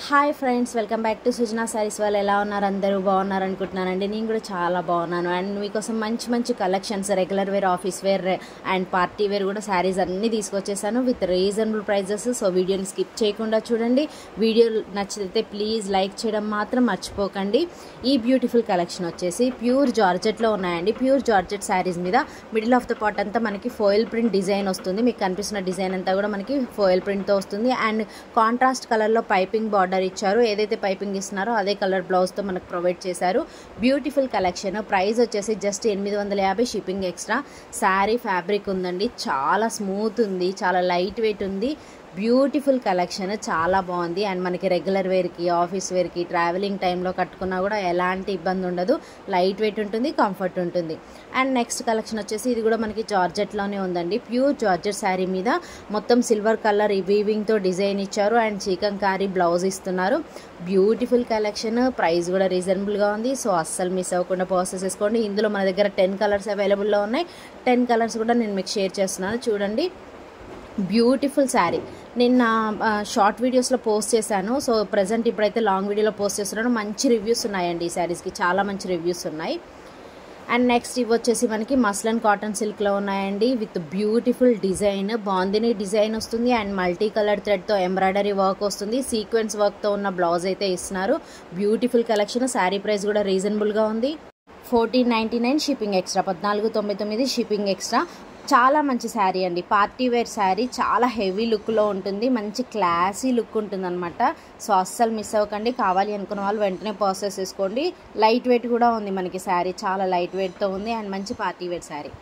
Hi friends, welcome back to Sujana saris. వాళ్ళు ఎలా ఉన్నారు? అందరూ బాగున్నారు అనుకుంటున్నానండి. నేను కూడా చాలా బాగున్నాను. అండ్ మీకోసం మంచి మంచి collections, regular wear, office wear and party wear కూడా శారీస్ అన్నీ తీసుకొచ్చేసాను విత్ రీజనబుల్ ప్రైజెస్. సో వీడియోని స్కిప్ చేయకుండా చూడండి. వీడియో నచ్చితే ప్లీజ్ లైక్ చేయడం మాత్రం మర్చిపోకండి. ఈ బ్యూటిఫుల్ కలెక్షన్ వచ్చేసి ప్యూర్ జార్జెట్లో ఉన్నాయండి. ప్యూర్ జార్జెట్ శారీస్ మీద మిడిల్ ఆఫ్ ద పార్ట్ అంతా మనకి ఫోయిల్ ప్రింట్ డిజైన్ వస్తుంది. మీకు కనిపిస్తున్న డిజైన్ అంతా కూడా మనకి ఫోయిల్ ప్రింట్తో వస్తుంది. అండ్ కాంట్రాస్ట్ కలర్లో పైపింగ్ బార్డర్ ఇచ్చారు. ఏదైతే పైపింగ్ ఇస్తున్నారో అదే కలర్ బ్లౌజ్తో మనకు ప్రొవైడ్ చేశారు. Beautiful collection. ప్రైస్ వచ్చేసి just 850 shipping extra. Sari fabric ఉందండి, చాలా స్మూత్ ఉంది, చాలా లైట్ వెయిట్ ఉంది. బ్యూటిఫుల్ కలెక్షన్, చాలా బాగుంది. అండ్ మనకి రెగ్యులర్ వేర్కి, ఆఫీస్ వేర్కి, ట్రావెలింగ్ టైంలో కట్టుకున్నా కూడా ఎలాంటి ఇబ్బంది ఉండదు. లైట్ వెయిట్ ఉంటుంది, కంఫర్ట్ ఉంటుంది. అండ్ నెక్స్ట్ కలెక్షన్ వచ్చేసి ఇది కూడా మనకి జార్జెట్లోనే ఉందండి. ప్యూర్ జార్జెట్ శారీ మీద మొత్తం సిల్వర్ కలర్ వీవింగ్తో డిజైన్ ఇచ్చారు. అండ్ చీకంకారీ బ్లౌజ్ ఇస్తున్నారు. Beautiful collection. ప్రైస్ కూడా రీజనబుల్గా ఉంది. సో అస్సలు మిస్ అవ్వకుండా ప్రాసెస్ చేసుకోండి. ఇందులో మన దగ్గర 10 కలర్స్ అవైలబుల్లో ఉన్నాయి. 10 కలర్స్ కూడా నేను మీకు షేర్ చేస్తున్నాను. చూడండి, బ్యూటిఫుల్ శారీ. నేను షార్ట్ వీడియోస్లో పోస్ట్ చేశాను. సో ప్రజెంట్ ఇప్పుడైతే లాంగ్ వీడియోలో పోస్ట్ చేస్తున్నాను. మంచి రివ్యూస్ ఉన్నాయండి ఈ శారీస్కి, చాలా మంచి రివ్యూస్ ఉన్నాయి. అండ్ నెక్స్ట్ ఇవి వచ్చేసి మనకి మస్లన్ కాటన్ సిల్క్లో ఉన్నాయండి. With beautiful design, bandhani design వస్తుంది. అండ్ మల్టీ కలర్ థ్రెడ్తో ఎంబ్రాయిడరీ వర్క్ వస్తుంది. సీక్వెన్స్ వర్క్తో ఉన్న బ్లౌజ్ అయితే ఇస్తున్నారు. Beautiful collection. శారీ ప్రైస్ కూడా రీజనబుల్గా ఉంది. 1499 షిప్పింగ్ ఎక్స్ట్రా, 1499 షిప్పింగ్ ఎక్స్ట్రా. చాలా మంచి శారీ అండి. పార్టీ వేర్ శారీ, చాలా హెవీ లుక్లో ఉంటుంది. మంచి క్లాసీ లుక్ ఉంటుంది అనమాట. సో అస్సలు మిస్ అవ్వకండి. కావాలి అనుకున్న వాళ్ళు వెంటనే పర్చేస్ చేసుకోండి. లైట్ వెయిట్ కూడా ఉంది మనకి శారీ, చాలా లైట్ వెయిట్తో ఉంది. అండ్ మంచి పార్టీ వేర్ శారీ.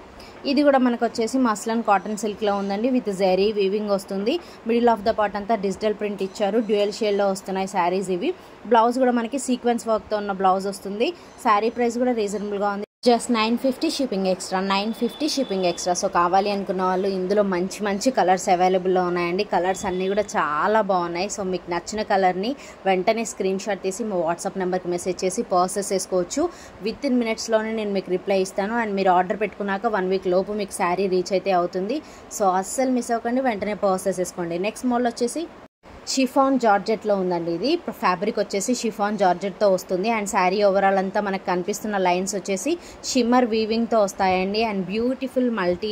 ఇది కూడా మనకు వచ్చేసి మస్లన్ కాటన్ సిల్క్లో ఉందండి. విత్ జెరీ వీవింగ్ వస్తుంది. మిడిల్ ఆఫ్ ద పార్ట్ అంతా డిజిటల్ ప్రింట్ ఇచ్చారు. డ్యూయల్ షేడ్లో వస్తున్నాయి శారీస్ ఇవి. బ్లౌజ్ కూడా మనకి సీక్వెన్స్ వర్క్తో ఉన్న బ్లౌజ్ వస్తుంది. శారీ ప్రైస్ కూడా రీజనబుల్గా ఉంది. Just 950 shipping extra, 950 shipping extra. So కావాలి అనుకున్న వాళ్ళు ఇందులో మంచి మంచి కలర్స్ అవైలబుల్లో ఉన్నాయండి. కలర్స్ అన్నీ కూడా చాలా బాగున్నాయి. సో మీకు నచ్చిన కలర్ని వెంటనే స్క్రీన్ షాట్ తీసి మా వాట్సాప్ నెంబర్కి మెసేజ్ చేసి పర్చేస్ చేసుకోవచ్చు. విత్ ఇన్ మినిట్స్లోనే నేను మీకు రిప్లై ఇస్తాను. అండ్ మీరు ఆర్డర్ పెట్టుకున్నాక 1 వీక్ లోపు మీకు శారీ రీచ్ అయితే అవుతుంది. సో అస్సలు మిస్ అవ్వకండి, వెంటనే పర్చేస్ చేసుకోండి. నెక్స్ట్ మోడల్ వచ్చేసి షిఫాన్ జార్జెట్లో ఉందండి. ఇది ఫ్యాబ్రిక్ వచ్చేసి షిఫాన్ జార్జెట్తో వస్తుంది. అండ్ శారీ ఓవరాల్ అంతా మనకు కనిపిస్తున్న లైన్స్ వచ్చేసి షిమ్మర్ వీవింగ్తో వస్తాయండి. అండ్ బ్యూటిఫుల్ మల్టీ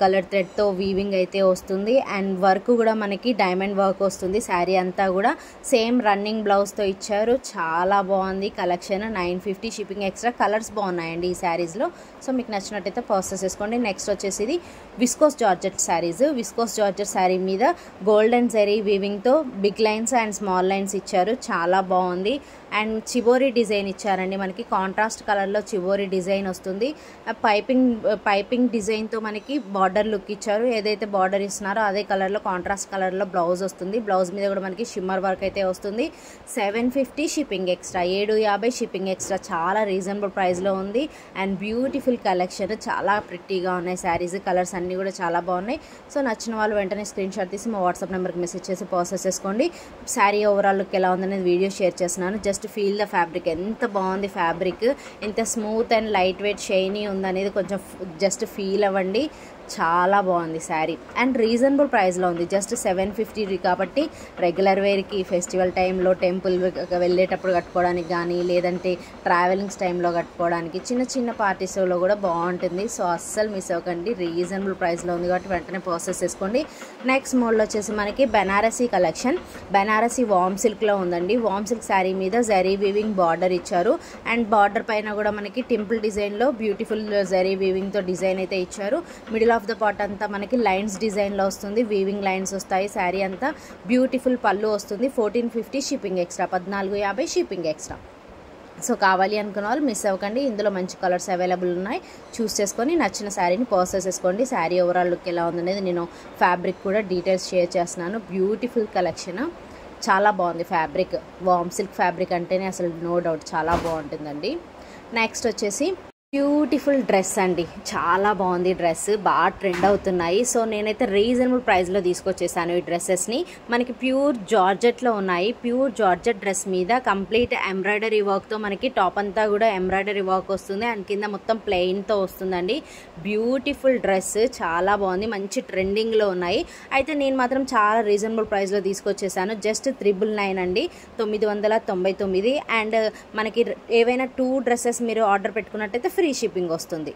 కలర్ థ్రెడ్తో వీవింగ్ అయితే వస్తుంది. అండ్ వర్క్ కూడా మనకి డైమండ్ వర్క్ వస్తుంది. శారీ అంతా కూడా సేమ్ రన్నింగ్ బ్లౌజ్తో ఇచ్చారు. చాలా బాగుంది కలెక్షన్. 950 shipping extra. కలర్స్ బాగున్నాయండి ఈ శారీస్లో. సో మీకు నచ్చినట్టయితే పర్చేస్ చేసుకోండి. నెక్స్ట్ వచ్చేసి ఇది viscose georgette saris. Viscose georgette sari మీద గోల్డెన్ జెరీ వీవింగ్తో big lines and small lines ఇచ్చారు. చాలా బాగుంది. అండ్ చిబోరీ డిజైన్ ఇచ్చారండి. మనకి కాంట్రాస్ట్ కలర్లో చిబోరీ డిజైన్ వస్తుంది. పైపింగ్ డిజైన్తో మనకి బార్డర్ లుక్ ఇచ్చారు. ఏదైతే బార్డర్ ఇస్తున్నారో అదే కలర్లో కాంట్రాస్ట్ కలర్లో బ్లౌజ్ వస్తుంది. బ్లౌజ్ మీద కూడా మనకి షిమ్మర్ వర్క్ అయితే వస్తుంది. 750 షిప్పింగ్ ఎక్స్ట్రా, 750 షిప్పింగ్ ఎక్స్ట్రా. చాలా రీజనబుల్ ప్రైస్లో ఉంది. అండ్ బ్యూటిఫుల్ కలెక్షన్, చాలా ప్రిట్టీగా ఉన్నాయి శారీస్. కలర్స్ అన్నీ కూడా చాలా బాగున్నాయి. సో నచ్చిన వాళ్ళు వెంటనే స్క్రీన్ షాట్ తీసి మా వాట్సాప్ నెంబర్కి మెసేజ్ చేసి పర్చేస్ చేసుకోండి. శారీ ఓవరాల్ లుక్ ఎలా ఉందనేది వీడియో షేర్ చేస్తున్నాను. Just feel the fabric. ఎంత బాగుంది ఫ్యాబ్రిక్, ఎంత smooth and light weight shiny ఉందనేది కొంచెం జస్ట్ ఫీల్ అవ్వండి. చాలా బాగుంది శారీ. అండ్ రీజనబుల్ ప్రైస్లో ఉంది. జస్ట్ 750 కాబట్టి రెగ్యులర్ వేర్కి, ఫెస్టివల్ టైంలో టెంపుల్ వెళ్ళేటప్పుడు కట్టుకోవడానికి కానీ, లేదంటే ట్రావెలింగ్స్ టైంలో కట్టుకోవడానికి, చిన్న చిన్న పార్టీస్లో కూడా బాగుంటుంది. సో అస్సలు మిస్ అవ్వకండి. రీజనబుల్ ప్రైస్లో ఉంది కాబట్టి వెంటనే ప్రాసెస్ చేసుకోండి. నెక్స్ట్ మోడల్ వచ్చేసి మనకి బెనారసీ కలెక్షన్. బెనారసీ వామ్ సిల్క్లో ఉందండి. వామ్ సిల్క్ శారీ మీద జరీ వీవింగ్ బార్డర్ ఇచ్చారు. అండ్ బార్డర్ పైన కూడా మనకి టెంపుల్ డిజైన్లో బ్యూటిఫుల్ జరీ వీవింగ్తో డిజైన్ అయితే ఇచ్చారు. మిడిల్ ఆఫ్ ద పార్ట్ అంతా మనకి లైన్స్ డిజైన్లో వస్తుంది. వీవింగ్ లైన్స్ వస్తాయి. శారీ అంతా బ్యూటిఫుల్ పళ్ళు వస్తుంది. 1450 shipping extra, 1450 shipping extra. So కావాలి అనుకున్న వాళ్ళు మిస్ అవ్వకండి. ఇందులో మంచి కలర్స్ అవైలబుల్ ఉన్నాయి. చూస్ చేసుకొని నచ్చిన శారీని పర్చేస్ చేసుకోండి. శారీ ఓవరాల్ లుక్ ఎలా ఉందనేది నేను ఫ్యాబ్రిక్ కూడా డీటెయిల్స్ షేర్ చేస్తున్నాను. బ్యూటిఫుల్ కలెక్షన్, చాలా బాగుంది ఫ్యాబ్రిక్. వామ్ సిల్క్ ఫ్యాబ్రిక్ అంటేనే అసలు నో డౌట్ చాలా బాగుంటుందండి. నెక్స్ట్ వచ్చేసి బ్యూటిఫుల్ డ్రెస్ అండి, చాలా బాగుంది డ్రెస్, బాగా ట్రెండ్ అవుతున్నాయి. సో నేనైతే రీజనబుల్ ప్రైస్లో తీసుకొచ్చేసాను ఈ డ్రెస్సెస్ని. మనకి ప్యూర్ జార్జెట్లో ఉన్నాయి. ప్యూర్ జార్జెట్ డ్రెస్ మీద కంప్లీట్ ఎంబ్రాయిడరీ వర్క్తో మనకి టాప్ అంతా కూడా ఎంబ్రాయిడరీ వర్క్ వస్తుంది అండ్ కింద మొత్తం ప్లెయిన్తో వస్తుందండి. బ్యూటిఫుల్ డ్రెస్, చాలా బాగుంది, మంచి ట్రెండింగ్లో ఉన్నాయి. అయితే నేను మాత్రం చాలా రీజనబుల్ ప్రైస్లో తీసుకొచ్చేసాను. జస్ట్ 999 అండి, 999. అండ్ మనకి ఏవైనా 2 డ్రెస్సెస్ మీరు ఆర్డర్ పెట్టుకున్నట్టయితే ఫ్రీ షిప్పింగ్ వస్తుంది.